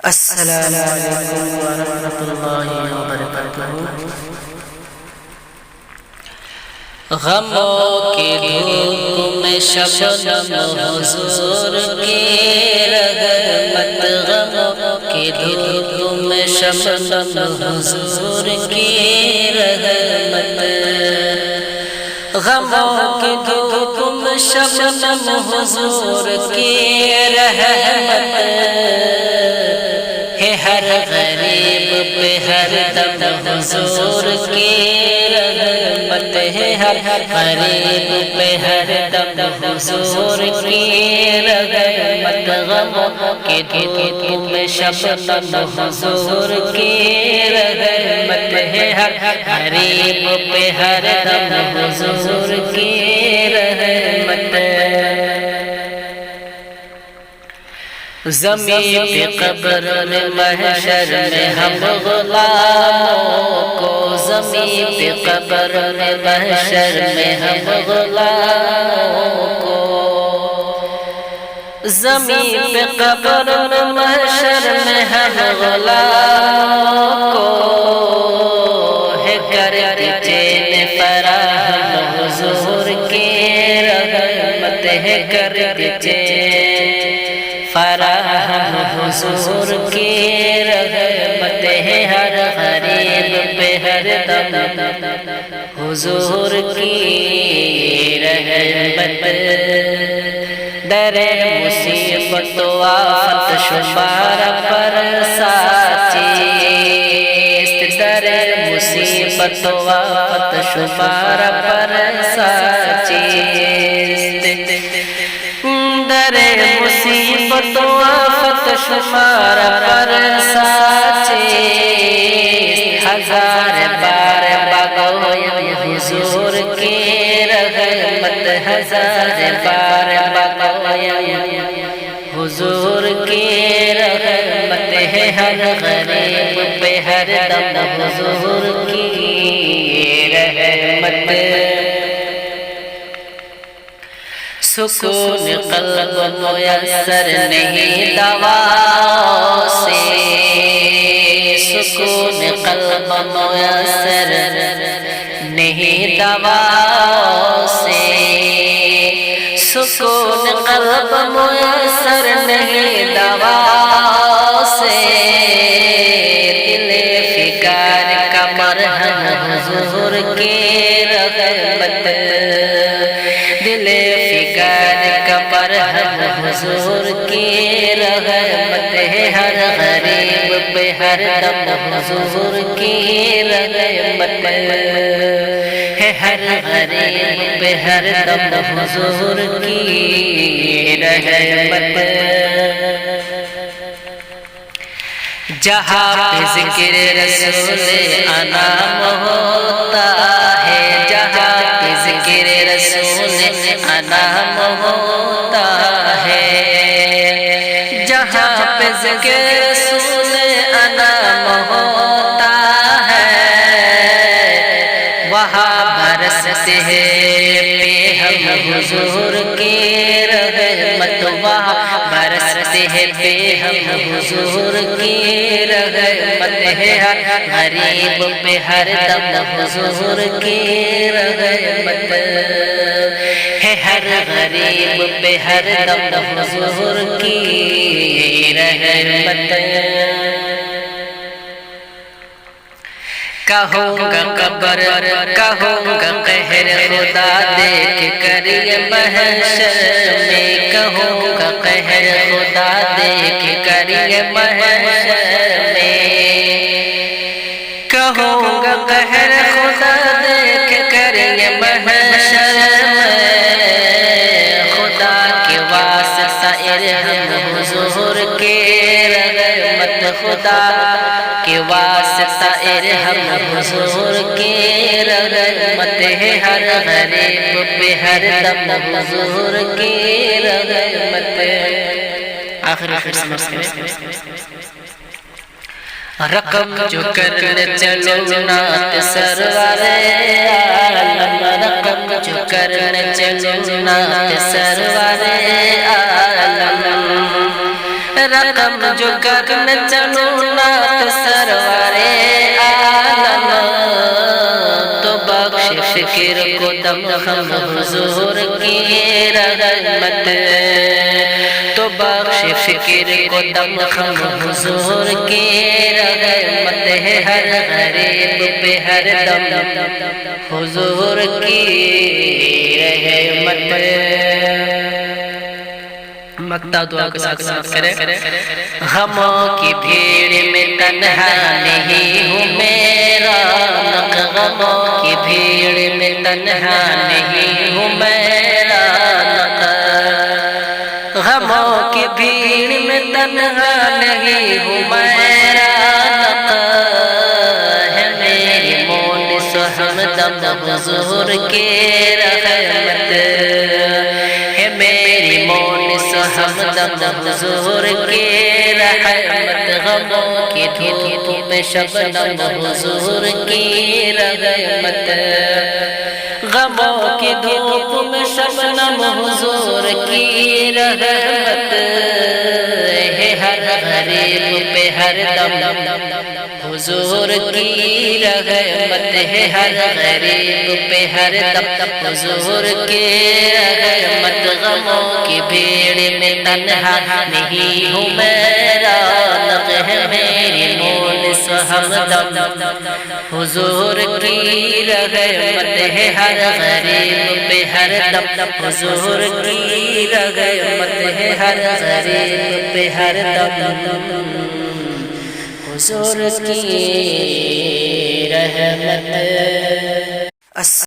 السلام علیکم ورحمۃ اللہ وبرکاتہ۔ غموں کی دھوپ میں شبنم حضور کی رحمت، غموں کی دھوپ میں شبنم حضور کی رحمت، غموں کی دھوپ میں شبنم حضور کی رحمت ہے، ہر غریب پہ ہر دم حضور کی رحمت ہے، ہر غریب پہ ہر دم حضور کی رحمت، غموں کی دھوپ میں شبنم حضور کی رحمت ہے، ہر غریب پہ ہر دم حضور کی رحمت۔ زمین پہ قبر میں محشر میں ہم غلاموں کو، زمین پہ قبر میں محشر میں ہم غلاموں کو، زمین پہ قبر میں محشر میں ہم غلاموں کو ہے کرتے چین فراہم حضور کی رحمت ہے، کرتے چین فراہم حضور کی رحمت ہے، ہر غریب پہ ہر دم حضور کی رحمت، در مصیبت و آفت شمار پر ساچیست، در مصیبت و آفت شمار پر ساچیست، در مصیبت و آفت شمار پر ساچیست، ہزار بار بگویم حضور کی رحمت، ہزار بار بگویم حضور کی رحمت ہے، ہر غریب پہ ہر دم حضور کی رحمت، سکون قلب میسر نہیں دوا سے، سکون قلب میسر نہیں دوا سے، سکون قلب میسر نہیں دوا سے، دل فکار کا مرہم حضور کی رحمت، دل فکار کا مرہم حضور کی رحمت ہے، ہر غریب پہ ہر دم حضور کی رحمت ہے، ہر غریب پہ ہر دم حضور کی رحمت، جہاں پہ ذکر رسول انام ہوتا ہے، جہاں پہ ذکر رسول انام ہوتا ہے، جہاں پہ ذکر رسول انام ہوتا ہے، وہاں برستے ہیں پہ ہم حضور کی رحمت، وہاں برستے ہیں پہ ہم حضور کی رحمت ہے، ہر غریب پہ ہر دم حضور کی رحمت ہے، ہر غریب پہ ہر دم حضور کی رحمت، کہوں گا قبر کہوں گا قہر خدا دیکھ کر یہ محشر میں، کہوں گا قہر خدا دیکھ کر یہ محشر میں، کہوں گا قہر خدا دیکھ کر یہ محشر میں، خدا کے واسطہ ارحم حضور کی رحمت، خدا کے واسطہ ارحم حضور کی رحمت ہے، ہر غریب پہ ہر دم حضور کی رحمت، آخر سمجھ رقم جو کرنے چلو نات سرور عالم، رقم جو کرنے چلو نات سرور عالم، رقم جو کرن چلوں نات سرورے عالم تو بخش فکر کو دم خم حضور کی رحمت تو بخش فکر کو دم خم حضور کی رحمت ہے ہر غریب پہ ہر دم حضور کی رحمت مقطع دعا کے ساتھ ساتھ کریں غموں کی بھیڑ میں تنہا نہیں ہوں میرا نق غموں کی بھیڑ میں تنہا نہیں ہوں میرا نق غموں کی بھیڑ میں تنہا نہیں ہوں میرا نق ہے میری مونس و ہمدم حضور کی رحمت ہے میری مونس و ہمدم حضور کی رحمت غموں کی دھوپ میں شبنم حضور کی رحمت غموں کی دھوپ میں شبنم حضور کی رحمت ہے ہر غریب پہ ہر دم حضور کی رحمت ہے ہر غریب پہ ہر دم حضور کی رحمت غموں کی بھیڑ میں تنہا نہیں ہوں میرا نق ہے میری مونس و ہمدم حضور کی رحمت ہے ہر غریب پہ ہر دم حضور کی رحمت ہے ہر غریب پہ ہر دم حضور کی رحمت